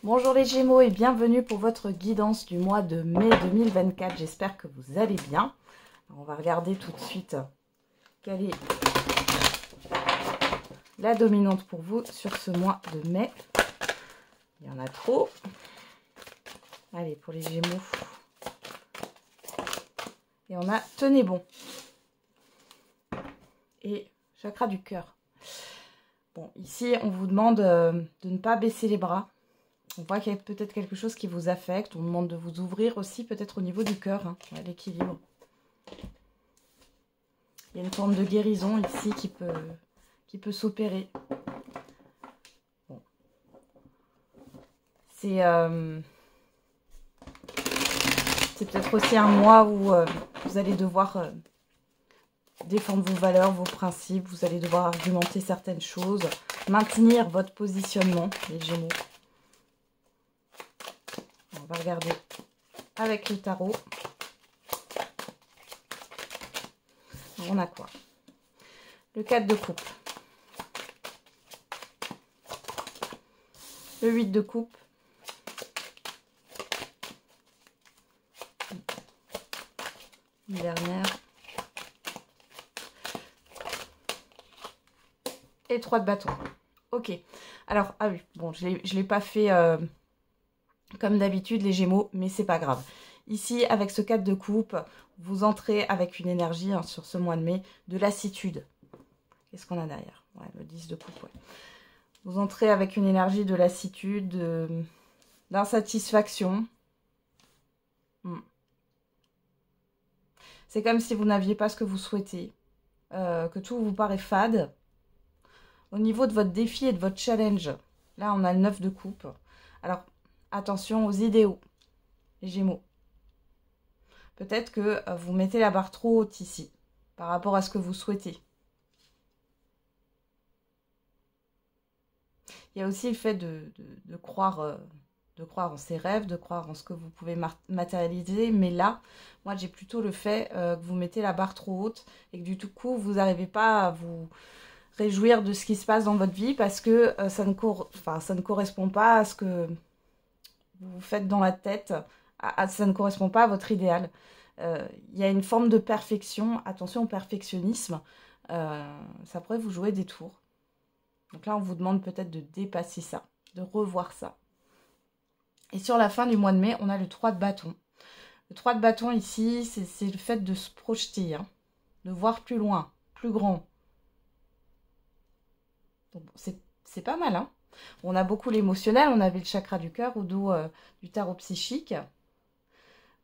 Bonjour les Gémeaux et bienvenue pour votre guidance du mois de mai 2024. J'espère que vous allez bien. Alors, on va regarder tout de suite quelle est la dominante pour vous sur ce mois de mai. Il y en a trop. Allez, pour les Gémeaux. Et on a tenez bon. Et chakra du cœur. Bon, ici, on vous demande de ne pas baisser les bras. On voit qu'il y a peut-être quelque chose qui vous affecte. On demande de vous ouvrir aussi, peut-être au niveau du cœur, hein, à l'équilibre. Il y a une forme de guérison ici qui peut s'opérer. Bon. C'est peut-être aussi un mois où vous allez devoir défendre vos valeurs, vos principes. Vous allez devoir argumenter certaines choses, maintenir votre positionnement, les Gémeaux. On va regarder avec le tarot. On a quoi? Le 4 de coupe. Le 8 de coupe. Une dernière. Et 3 de bâton. Ok. Alors, ah oui, bon, je l'ai pas fait comme d'habitude les Gémeaux, mais c'est pas grave. Ici, avec ce 4 de coupe, vous entrez avec une énergie hein, sur ce mois de mai de lassitude. Qu'est-ce qu'on a derrière? Ouais, le 10 de coupe, ouais. Vous entrez avec une énergie de lassitude, d'insatisfaction. C'est comme si vous n'aviez pas ce que vous souhaitez, que tout vous paraît fade. Au niveau de votre défi et de votre challenge, là, on a le 9 de coupe. Alors, attention aux idéaux, les Gémeaux. Peut-être que vous mettez la barre trop haute ici, par rapport à ce que vous souhaitez. Il y a aussi le fait de croire en ses rêves, de croire en ce que vous pouvez matérialiser. Mais là, moi, j'ai plutôt le fait que vous mettez la barre trop haute et que du tout coup, vous n'arrivez pas à vous réjouir de ce qui se passe dans votre vie parce que ça ne correspond pas à ce que vous faites dans la tête. Ça ne correspond pas à votre idéal. Il y a une forme de perfection. Attention au perfectionnisme. Ça pourrait vous jouer des tours. Donc là, on vous demande peut-être de dépasser ça, de revoir ça. Et sur la fin du mois de mai, on a le 3 de bâton. Le 3 de bâton ici, c'est le fait de se projeter, hein, de voir plus loin, plus grand. C'est pas mal, hein. On a beaucoup l'émotionnel, on avait le chakra du cœur au dos du tarot psychique.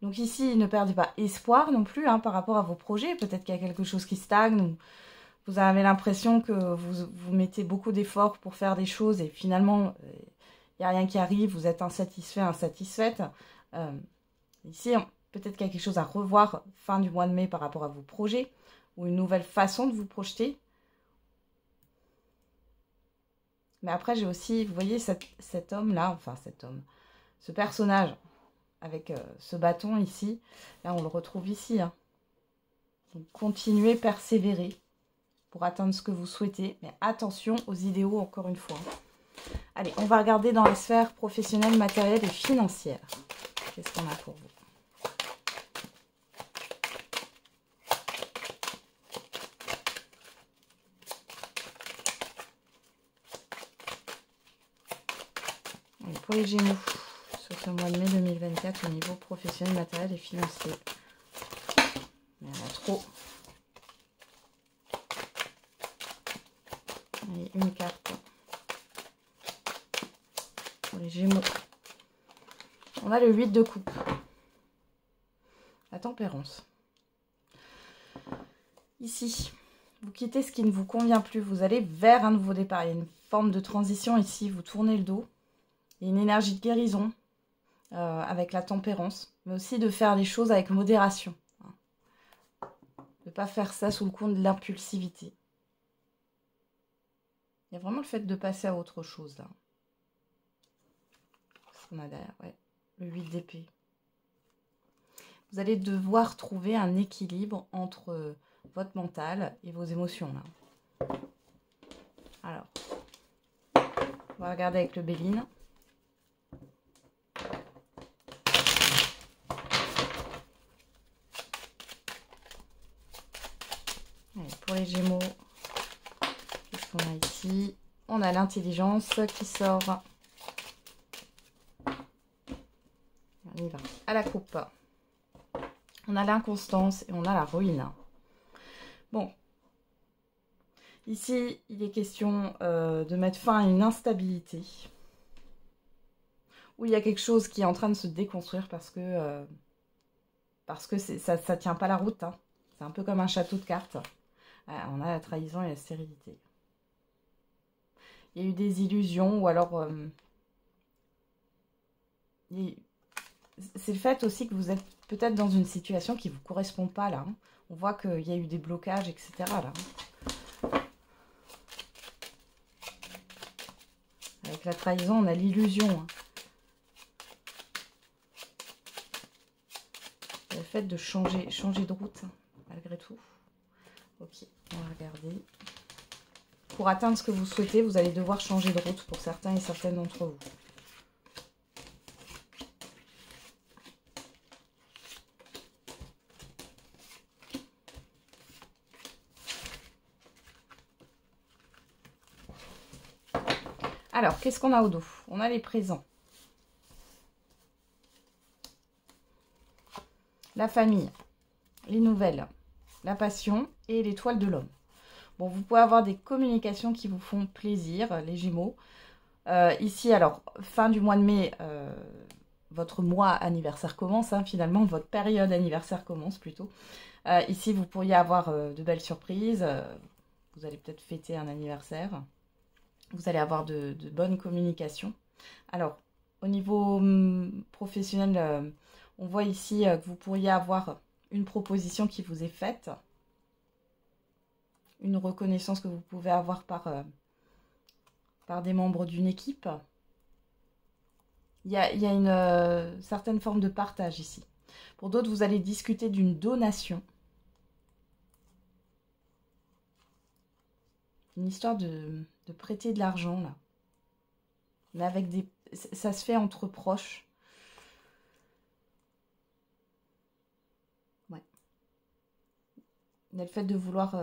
Donc ici, ne perdez pas espoir non plus hein, par rapport à vos projets. Peut-être qu'il y a quelque chose qui stagne ou vous avez l'impression que vous mettez beaucoup d'efforts pour faire des choses et finalement, il n'y a rien qui arrive, vous êtes insatisfait, insatisfaite. Ici, peut-être qu'il y a quelque chose à revoir fin du mois de mai par rapport à vos projets ou une nouvelle façon de vous projeter. Mais après, j'ai aussi, vous voyez, cet homme-là, enfin cet homme, ce personnage avec ce bâton ici. Là, on le retrouve ici. Hein. Donc, continuez, persévérez pour atteindre ce que vous souhaitez. Mais attention aux idéaux, encore une fois. Allez, on va regarder dans les sphères professionnelles, matérielles et financières. Qu'est-ce qu'on a pour vous? Allez, pour les Gémeaux, sur ce mois de mai 2024, au niveau professionnel, matériel et financier. Il y en a trop. Allez, une carte pour les Gémeaux. On a le 8 de coupe. La tempérance. Ici, vous quittez ce qui ne vous convient plus. Vous allez vers un nouveau départ. Il y a une forme de transition ici. Vous tournez le dos. Il y a une énergie de guérison avec la tempérance. Mais aussi de faire les choses avec modération. De ne pas faire ça sous le coup de l'impulsivité. Il y a vraiment le fait de passer à autre chose, là. Qu'est-ce qu'on a derrière? Ouais, le 8 d'épée. Vous allez devoir trouver un équilibre entre votre mental et vos émotions, là. Alors, on va regarder avec le Béline. pour les Gémeaux. Qu'est-ce qu'on a ici? On a l'intelligence qui sort. On y va. À la coupe. On a l'inconstance et on a la ruine. Bon. Ici, il est question de mettre fin à une instabilité. Où il y a quelque chose qui est en train de se déconstruire parce que ça ne tient pas la route. Hein. C'est un peu comme un château de cartes. On a la trahison et la stérilité. Il y a eu des illusions ou alors... c'est le fait aussi que vous êtes peut-être dans une situation qui ne vous correspond pas là. Hein. On voit qu'il y a eu des blocages, etc. là. Avec la trahison, on a l'illusion. Hein. Le fait de changer de route, hein, malgré tout. Ok, on va regarder. Pour atteindre ce que vous souhaitez, vous allez devoir changer de route pour certains et certaines d'entre vous. Alors, qu'est-ce qu'on a au dos? On a les présents. La famille, les nouvelles, la passion et l'étoile de l'homme. Bon, vous pouvez avoir des communications qui vous font plaisir, les Gémeaux. Ici, alors, fin du mois de mai, votre mois anniversaire commence, hein, finalement, votre période anniversaire commence plutôt. Ici, vous pourriez avoir de belles surprises. Vous allez peut-être fêter un anniversaire. Vous allez avoir de bonnes communications. Alors, au niveau professionnel, on voit ici que vous pourriez avoir une proposition qui vous est faite. Une reconnaissance que vous pouvez avoir par des membres d'une équipe. Il y a une certaine forme de partage ici. Pour d'autres, vous allez discuter d'une donation. Une histoire de prêter de l'argent, là. Mais avec des... Ça se fait entre proches. Ouais. Il y a le fait de vouloir...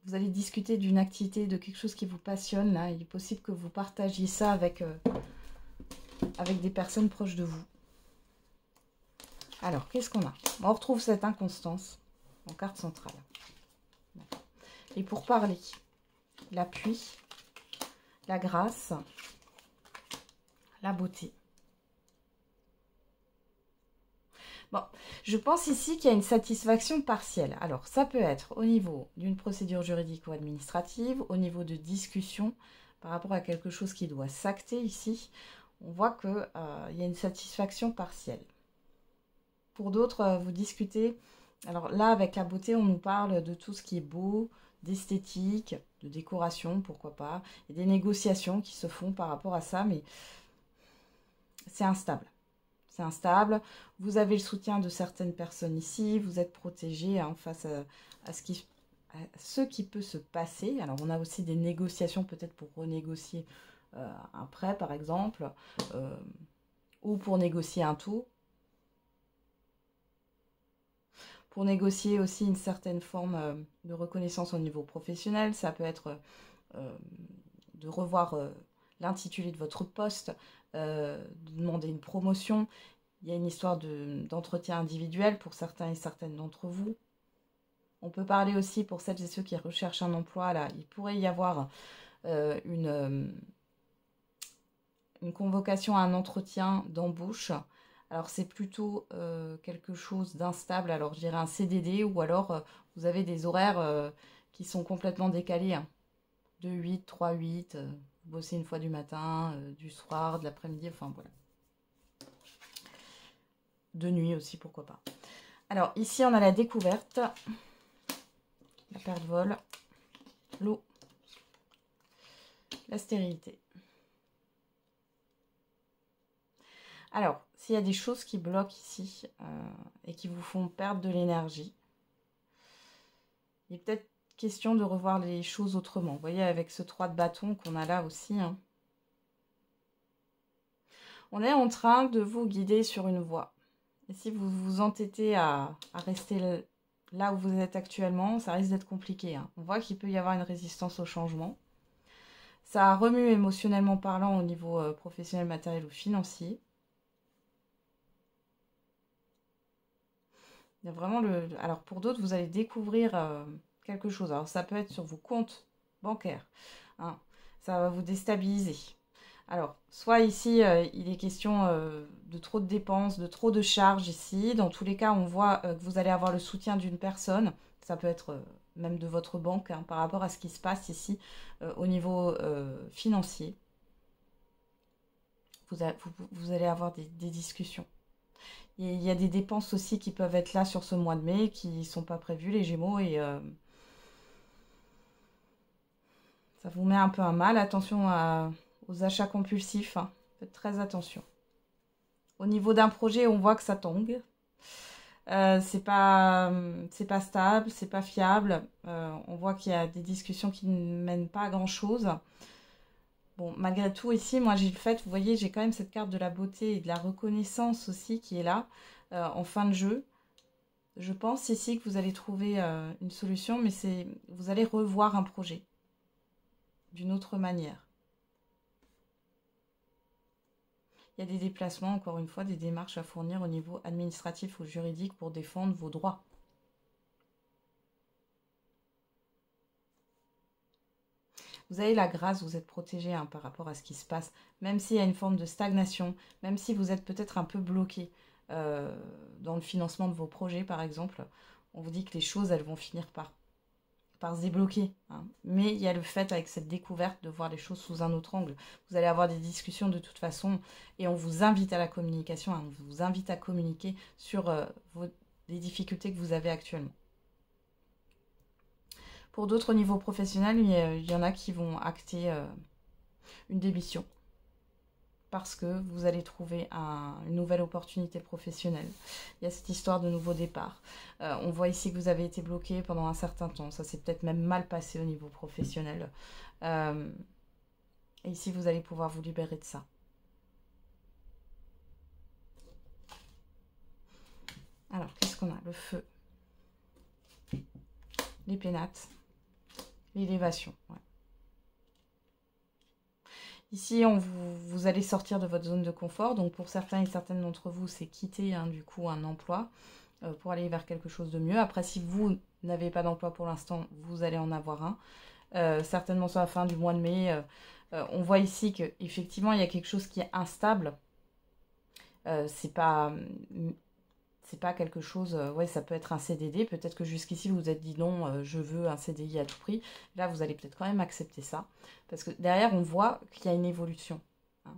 vous allez discuter d'une activité, de quelque chose qui vous passionne, là. Il est possible que vous partagiez ça avec des personnes proches de vous. Alors, qu'est-ce qu'on a? On retrouve cette inconstance en carte centrale. Et pour parler, l'appui, la grâce, la beauté. Bon, je pense ici qu'il y a une satisfaction partielle. Alors, ça peut être au niveau d'une procédure juridique ou administrative, au niveau de discussion par rapport à quelque chose qui doit s'acter ici. On voit qu'il y a une satisfaction partielle. Pour d'autres, vous discutez. Alors là, avec la beauté, on nous parle de tout ce qui est beau, d'esthétique, de décoration, pourquoi pas. Il y a des négociations qui se font par rapport à ça, mais c'est instable. C'est instable. Vous avez le soutien de certaines personnes ici. Vous êtes protégé hein, face à ce qui peut se passer. Alors, on a aussi des négociations peut-être pour renégocier un prêt, par exemple, ou pour négocier un taux. Pour négocier aussi une certaine forme de reconnaissance au niveau professionnel. Ça peut être de revoir l'intitulé de votre poste, de demander une promotion. Il y a une histoire d'entretien individuel pour certains et certaines d'entre vous. On peut parler aussi pour celles et ceux qui recherchent un emploi. Là, il pourrait y avoir une convocation à un entretien d'embauche. Alors, c'est plutôt quelque chose d'instable. Alors, je dirais un CDD ou alors vous avez des horaires qui sont complètement décalés. Hein. 2-8, 3-8, vous bossez une fois du matin, du soir, de l'après-midi, enfin voilà. De nuit aussi, pourquoi pas. Alors, ici, on a la découverte, la perte de vol, l'eau, la stérilité. Alors, s'il y a des choses qui bloquent ici et qui vous font perdre de l'énergie, il est peut-être question de revoir les choses autrement. Vous voyez, avec ce 3 de bâton qu'on a là aussi, hein. On est en train de vous guider sur une voie. Et si vous vous entêtez à rester là où vous êtes actuellement, ça risque d'être compliqué, hein. On voit qu'il peut y avoir une résistance au changement. Ça remue émotionnellement parlant au niveau professionnel, matériel ou financier. Il y a vraiment Alors pour d'autres, vous allez découvrir quelque chose. Alors ça peut être sur vos comptes bancaires, hein. Ça va vous déstabiliser. Alors, soit ici, il est question de trop de dépenses, de trop de charges ici. Dans tous les cas, on voit que vous allez avoir le soutien d'une personne. Ça peut être même de votre banque, hein, par rapport à ce qui se passe ici au niveau financier. Vous allez avoir des discussions. Il y a des dépenses aussi qui peuvent être là sur ce mois de mai, qui ne sont pas prévues, les Gémeaux, et ça vous met un peu à mal. Attention aux achats compulsifs, hein. Faites très attention. Au niveau d'un projet, on voit que ça tangue. C'est pas stable, c'est pas fiable. On voit qu'il y a des discussions qui ne mènent pas à grand chose. Bon, malgré tout, ici, moi j'ai le fait, vous voyez, j'ai quand même cette carte de la beauté et de la reconnaissance aussi qui est là en fin de jeu. Je pense ici que vous allez trouver une solution, mais vous allez revoir un projet d'une autre manière. Il y a des déplacements, encore une fois, des démarches à fournir au niveau administratif ou juridique pour défendre vos droits. Vous avez la grâce, vous êtes protégé, hein, par rapport à ce qui se passe, même s'il y a une forme de stagnation, même si vous êtes peut-être un peu bloqué dans le financement de vos projets, par exemple. On vous dit que les choses, elles vont finir par se débloquer, hein. Mais il y a le fait, avec cette découverte, de voir les choses sous un autre angle. Vous allez avoir des discussions de toute façon, et on vous invite à la communication, hein. On vous invite à communiquer sur les difficultés que vous avez actuellement. Pour d'autres, au niveau professionnel, il y en a qui vont acter une démission parce que vous allez trouver une nouvelle opportunité professionnelle. Il y a cette histoire de nouveau départ. On voit ici que vous avez été bloqué pendant un certain temps. Ça s'est peut-être même mal passé au niveau professionnel. Et ici, vous allez pouvoir vous libérer de ça. Alors, qu'est-ce qu'on a? Le feu. Les pénates. L'élévation. Ouais. Ici, vous allez sortir de votre zone de confort. Donc, pour certains et certaines d'entre vous, c'est quitter, hein, du coup, un emploi pour aller vers quelque chose de mieux. Après, si vous n'avez pas d'emploi pour l'instant, vous allez en avoir un. Certainement sur la fin du mois de mai. On voit ici qu'effectivement, il y a quelque chose qui est instable. C'est pas quelque chose... ouais, ça peut être un CDD. Peut-être que jusqu'ici, vous vous êtes dit non, je veux un CDI à tout prix. Là, vous allez peut-être quand même accepter ça. Parce que derrière, on voit qu'il y a une évolution, hein.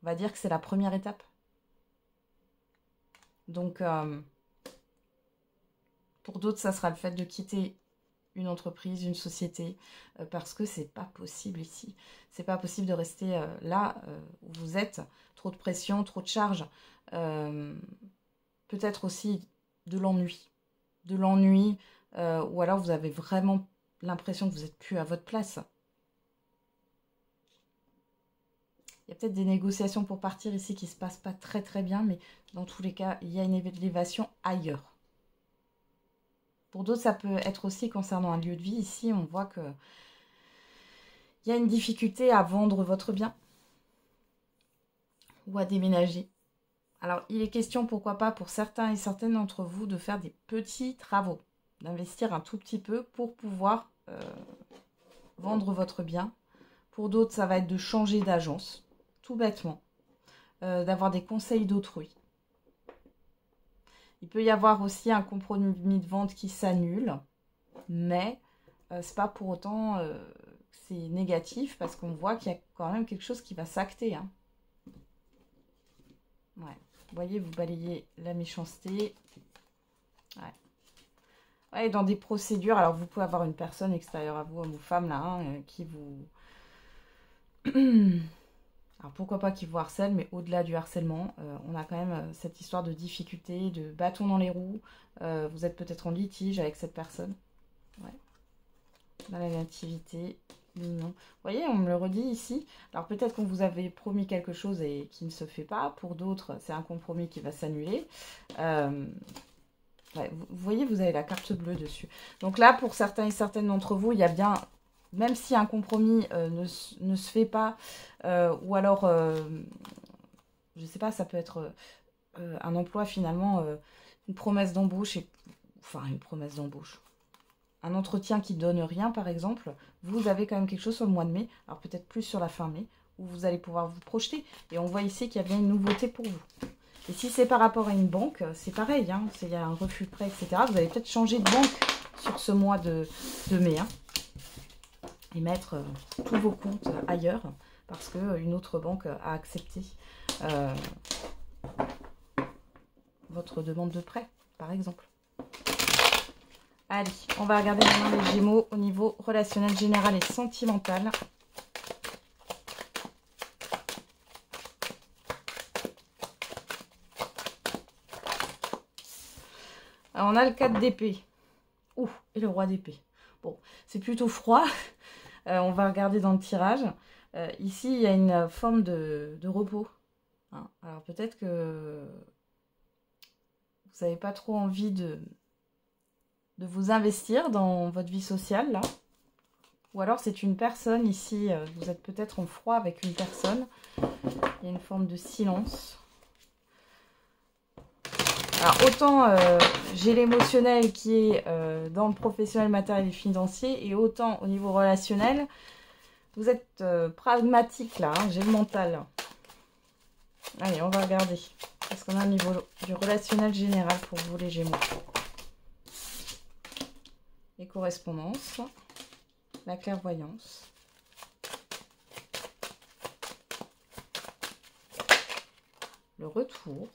On va dire que c'est la première étape. Donc, pour d'autres, ça sera le fait de quitter une entreprise, une société, parce que c'est pas possible ici. C'est pas possible de rester là où vous êtes. Trop de pression, trop de charges. Peut-être aussi de l'ennui. De l'ennui, ou alors vous avez vraiment l'impression que vous n'êtes plus à votre place. Il y a peut-être des négociations pour partir ici qui ne se passent pas très très bien, mais dans tous les cas, il y a une élévation ailleurs. Pour d'autres, ça peut être aussi concernant un lieu de vie. Ici, on voit que il y a une difficulté à vendre votre bien ou à déménager. Alors, il est question, pourquoi pas, pour certains et certaines d'entre vous, de faire des petits travaux, d'investir un tout petit peu pour pouvoir vendre votre bien. Pour d'autres, ça va être de changer d'agence, tout bêtement, d'avoir des conseils d'autrui. Il peut y avoir aussi un compromis de vente qui s'annule, mais c'est pas pour autant que c'est négatif, parce qu'on voit qu'il y a quand même quelque chose qui va s'acter, hein. Ouais. Vous voyez, vous balayez la méchanceté. Ouais. Ouais, dans des procédures, alors vous pouvez avoir une personne extérieure à vous, homme ou femme, là, hein, qui vous... Alors pourquoi pas qui vous harcèle, mais au-delà du harcèlement, on a quand même cette histoire de difficulté, de bâton dans les roues. Vous êtes peut-être en litige avec cette personne. Ouais. Dans la nativité, non. Vous voyez, on me le redit ici. Alors peut-être qu'on vous avait promis quelque chose et qui ne se fait pas. Pour d'autres, c'est un compromis qui va s'annuler. Ouais, vous voyez, vous avez la carte bleue dessus. Donc là, pour certains et certaines d'entre vous, il y a bien, même si un compromis ne se fait pas, ou alors, je ne sais pas, ça peut être un emploi finalement, une promesse d'embauche, enfin une promesse d'embauche. Un entretien qui donne rien, par exemple, vous avez quand même quelque chose sur le mois de mai, alors peut-être plus sur la fin mai, où vous allez pouvoir vous projeter. Et on voit ici qu'il y a bien une nouveauté pour vous. Et si c'est par rapport à une banque, c'est pareil, hein, s'il y a un refus de prêt, etc. Vous allez peut-être changer de banque sur ce mois de mai, hein, et mettre tous vos comptes ailleurs, parce qu'une autre banque a accepté votre demande de prêt, par exemple. Allez, on va regarder maintenant les Gémeaux au niveau relationnel, général et sentimental. Alors, on a le 4 d'épée. Ouh, et le roi d'épée. Bon, c'est plutôt froid. On va regarder dans le tirage. Ici, il y a une forme de repos. Hein. Alors, peut-être que vous n'avez pas trop envie de vous investir dans votre vie sociale, là. Ou alors, c'est une personne ici. Vous êtes peut-être en froid avec une personne. Il y a une forme de silence. Alors, autant j'ai l'émotionnel qui est dans le professionnel, matériel et financier, et autant au niveau relationnel, vous êtes pragmatique là, hein, j'ai le mental. Allez, on va regarder. Qu'est-ce qu'on a au niveau du relationnel général pour vous les Gémeaux? Les correspondances, la clairvoyance. Le retour.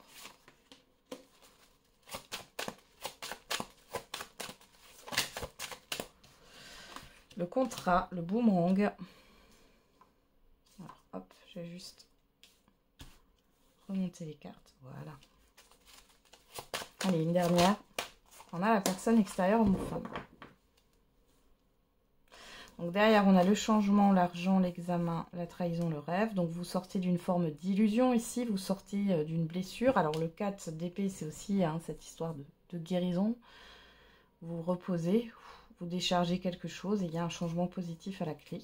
Le contrat, le boomerang. Alors, hop, je vais juste remonter les cartes. Voilà. Allez, une dernière. On a la personne extérieure homme-femme. Donc derrière, on a le changement, l'argent, l'examen, la trahison, le rêve. Donc vous sortez d'une forme d'illusion ici, vous sortez d'une blessure. Alors le 4 d'épée, c'est aussi hein, cette histoire de guérison. Vous reposez, vous déchargez quelque chose et il y a un changement positif à la clé.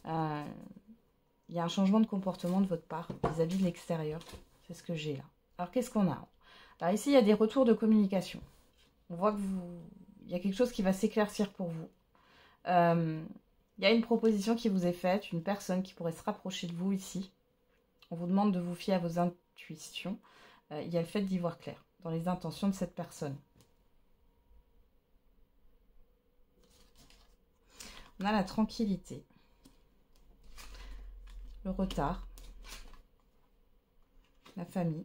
Il y a un changement de comportement de votre part vis-à-vis de l'extérieur. C'est ce que j'ai là. Alors qu'est-ce qu'on a? Alors ici, il y a des retours de communication. On voit que il y a quelque chose qui va s'éclaircir pour vous. Il y a une proposition qui vous est faite, une personne qui pourrait se rapprocher de vous ici. On vous demande de vous fier à vos intuitions. Il y a le fait d'y voir clair dans les intentions de cette personne. On a la tranquillité, le retard, la famille.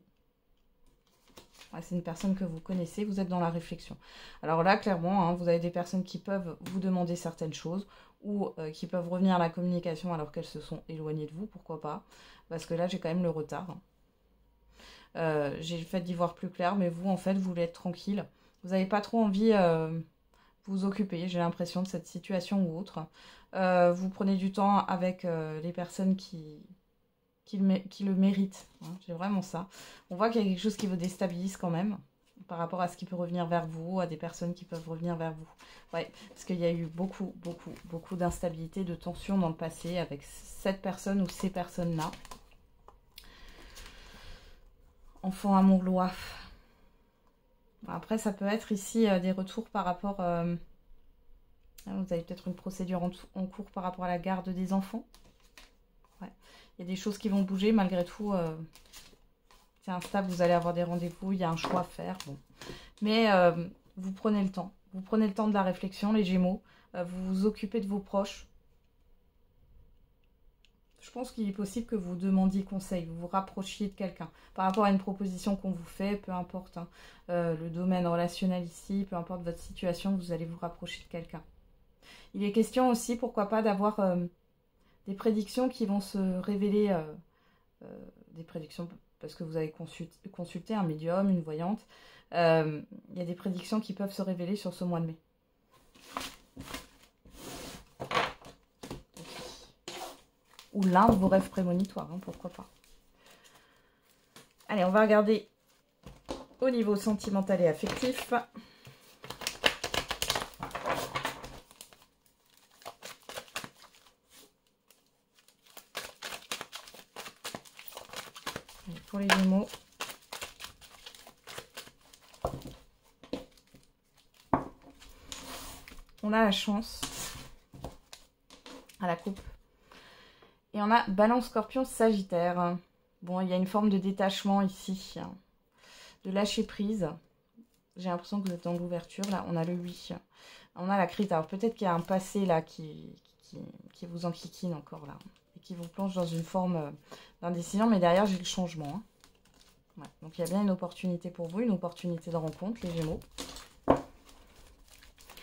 Ouais, c'est une personne que vous connaissez, vous êtes dans la réflexion. Alors là, clairement, hein, vous avez des personnes qui peuvent vous demander certaines choses ou qui peuvent revenir à la communication alors qu'elles se sont éloignées de vous, pourquoi pas. Parce que là, j'ai quand même le retard. J'ai le fait d'y voir plus clair, mais vous, en fait, vous voulez être tranquille. Vous n'avez pas trop envie de vous occuper, j'ai l'impression, de cette situation ou autre. Vous prenez du temps avec les personnes qui le mérite. Hein, j'ai vraiment ça. On voit qu'il y a quelque chose qui vous déstabilise quand même par rapport à ce qui peut revenir vers vous, à des personnes qui peuvent revenir vers vous. Ouais, parce qu'il y a eu beaucoup d'instabilité, de tension dans le passé avec cette personne ou ces personnes-là. Enfant, amour, loi. Après, ça peut être ici des retours par rapport... vous avez peut-être une procédure en cours par rapport à la garde des enfants. Ouais. Il y a des choses qui vont bouger malgré tout. C'est instable, vous allez avoir des rendez-vous, il y a un choix à faire. Bon. Mais vous prenez le temps. Vous prenez le temps de la réflexion, les Gémeaux. Vous vous occupez de vos proches. Je pense qu'il est possible que vous demandiez conseil, vous vous rapprochiez de quelqu'un. Par rapport à une proposition qu'on vous fait, peu importe hein, le domaine relationnel ici, peu importe votre situation, vous allez vous rapprocher de quelqu'un. Il est question aussi, pourquoi pas, d'avoir des prédictions qui vont se révéler, des prédictions parce que vous avez consulté un médium, une voyante. Il y a des prédictions qui peuvent se révéler sur ce mois de mai. Ou l'un de vos rêves prémonitoires, hein, pourquoi pas. Allez, on va regarder au niveau sentimental et affectif. Et pour les Gémeaux. On a la chance à la coupe. Et on a Balance, Scorpion, Sagittaire. Bon, il y a une forme de détachement ici. De lâcher prise. J'ai l'impression que vous êtes dans l'ouverture. Là, on a le 8. On a la crite. Alors, peut-être qu'il y a un passé là qui vous enquiquine encore là. Et qui vous plonge dans une forme d'indécision. Mais derrière, j'ai le changement. Hein. Ouais. Donc, il y a bien une opportunité pour vous. Une opportunité de rencontre, les Gémeaux.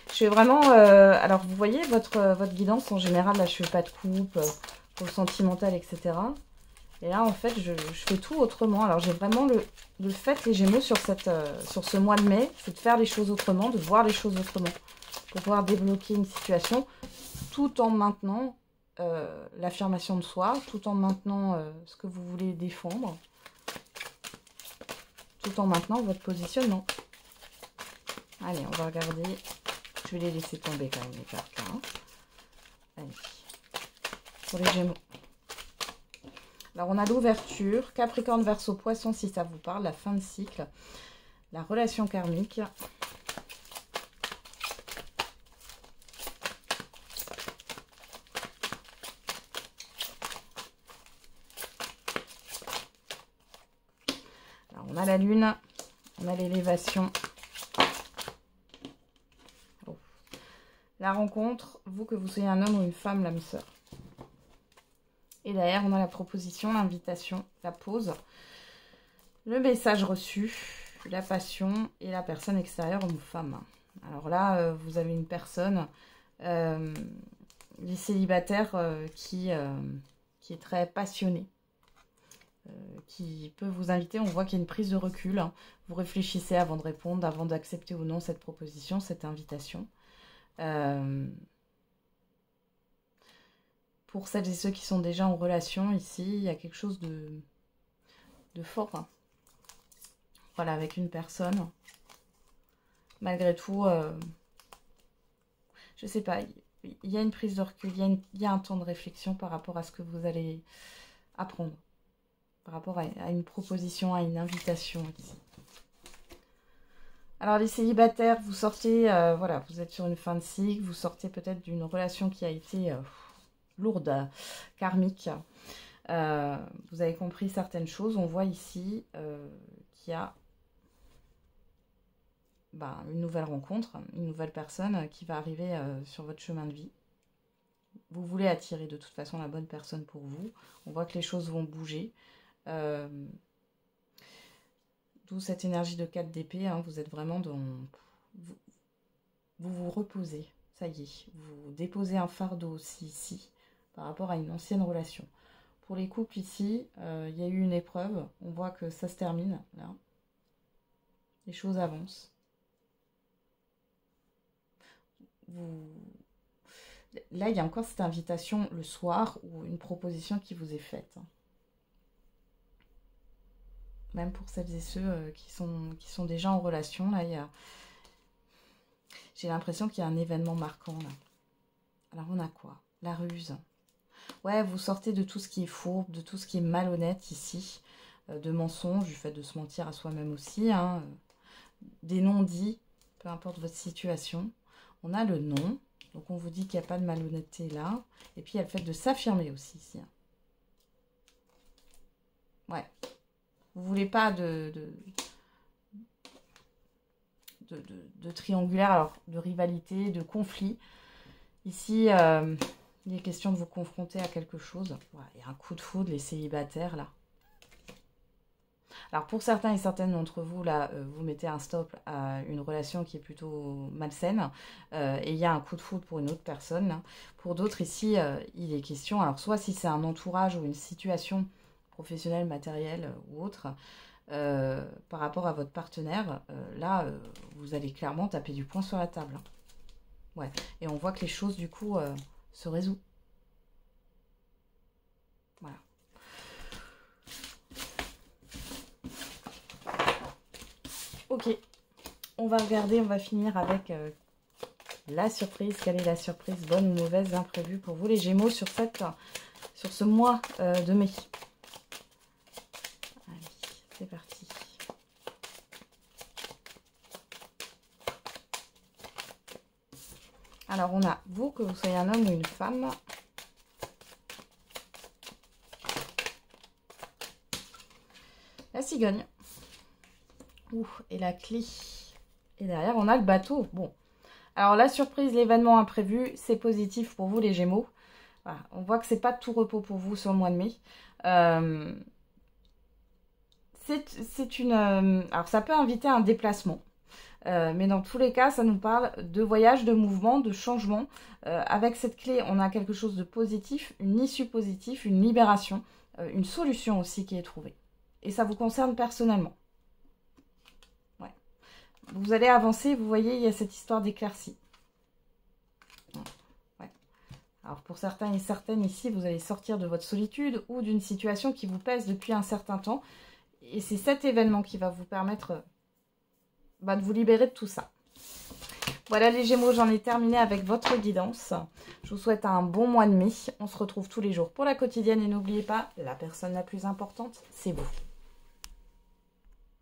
Je fais vraiment... alors, vous voyez, votre guidance, en général, là, je fais pas de coupe, pour le sentimental, etc. Et là, en fait, je fais tout autrement. Alors, j'ai vraiment le fait, les Gémeaux, sur ce mois de mai, c'est de faire les choses autrement, de voir les choses autrement. Pour pouvoir débloquer une situation, tout en maintenant l'affirmation de soi, tout en maintenant ce que vous voulez défendre, tout en maintenant votre positionnement. Allez, on va regarder... Je vais les laisser tomber quand même, les cartes là. Hein. Allez. Pour les Gémeaux. Alors, on a l'ouverture. Capricorne, Verseau, Poisson, si ça vous parle. La fin de cycle. La relation karmique. Alors, on a la lune. On a l'élévation. La rencontre, vous que vous soyez un homme ou une femme, l'âme sœur. Et derrière, on a la proposition, l'invitation, la pause, le message reçu, la passion et la personne extérieure, homme ou femme. Alors là, vous avez une personne, les célibataires, qui est très passionnée, qui peut vous inviter. On voit qu'il y a une prise de recul. Hein. Vous réfléchissez avant de répondre, avant d'accepter ou non cette proposition, cette invitation. Pour celles et ceux qui sont déjà en relation, ici, il y a quelque chose de fort. Hein. Voilà, avec une personne. Malgré tout, je sais pas, il y a une prise de recul, il y a un temps de réflexion par rapport à ce que vous allez apprendre. Par rapport à une proposition, à une invitation ici. Alors les célibataires, vous sortez, voilà, vous êtes sur une fin de cycle, vous sortez peut-être d'une relation qui a été lourde, karmique. Vous avez compris certaines choses. On voit ici qu'il y a une nouvelle rencontre, une nouvelle personne qui va arriver sur votre chemin de vie. Vous voulez attirer de toute façon la bonne personne pour vous. On voit que les choses vont bouger. D'où cette énergie de 4 d'épée, hein, vous êtes vraiment dans... Vous vous reposez, ça y est. Vous déposez un fardeau aussi ici, par rapport à une ancienne relation. Pour les couples ici, il y a eu une épreuve. On voit que ça se termine, là. Les choses avancent. Là, il y a encore cette invitation le soir, ou une proposition qui vous est faite. Même pour celles et ceux qui sont déjà en relation, là, j'ai l'impression qu'il y a un événement marquant, là. Alors, on a quoi? La ruse. Ouais, vous sortez de tout ce qui est fourbe, de tout ce qui est malhonnête ici, de mensonges, du fait de se mentir à soi-même aussi, hein, des non-dits, peu importe votre situation. On a le non, donc on vous dit qu'il n'y a pas de malhonnêteté là, et puis il y a le fait de s'affirmer aussi ici. Hein. Ouais. Vous ne voulez pas de triangulaire, alors de rivalité, de conflit. Ici, il est question de vous confronter à quelque chose. Voilà, il y a un coup de foudre, les célibataires, là. Alors, pour certains et certaines d'entre vous, là, vous mettez un stop à une relation qui est plutôt malsaine. Et il y a un coup de foudre pour une autre personne. Là. Pour d'autres, ici, il est question... Alors, soit si c'est un entourage ou une situation professionnelle, matérielle ou autre... par rapport à votre partenaire, là, vous allez clairement taper du poing sur la table. Hein. Ouais. Et on voit que les choses, du coup, se résout. Voilà. Ok, on va regarder, on va finir avec la surprise. Quelle est la surprise, bonne ou mauvaise, imprévue pour vous les Gémeaux sur ce mois de mai? Allez, c'est parti. Alors, on a vous, que vous soyez un homme ou une femme. La cigogne. Ouh, et la clé. Et derrière, on a le bateau. Bon. Alors, la surprise, l'événement imprévu, c'est positif pour vous, les Gémeaux. Voilà. On voit que c'est pas tout repos pour vous sur le mois de mai. C'est une... alors, ça peut inviter un déplacement. Mais dans tous les cas, ça nous parle de voyage, de mouvement, de changement. Avec cette clé, on a quelque chose de positif, une issue positive, une libération, une solution aussi qui est trouvée. Et ça vous concerne personnellement. Ouais. Vous allez avancer, vous voyez, il y a cette histoire d'éclaircie. Ouais. Alors pour certains et certaines ici, vous allez sortir de votre solitude ou d'une situation qui vous pèse depuis un certain temps. Et c'est cet événement qui va vous permettre de vous libérer de tout ça. Voilà les Gémeaux, j'en ai terminé avec votre guidance. Je vous souhaite un bon mois de mai. On se retrouve tous les jours pour la quotidienne et n'oubliez pas, la personne la plus importante, c'est vous.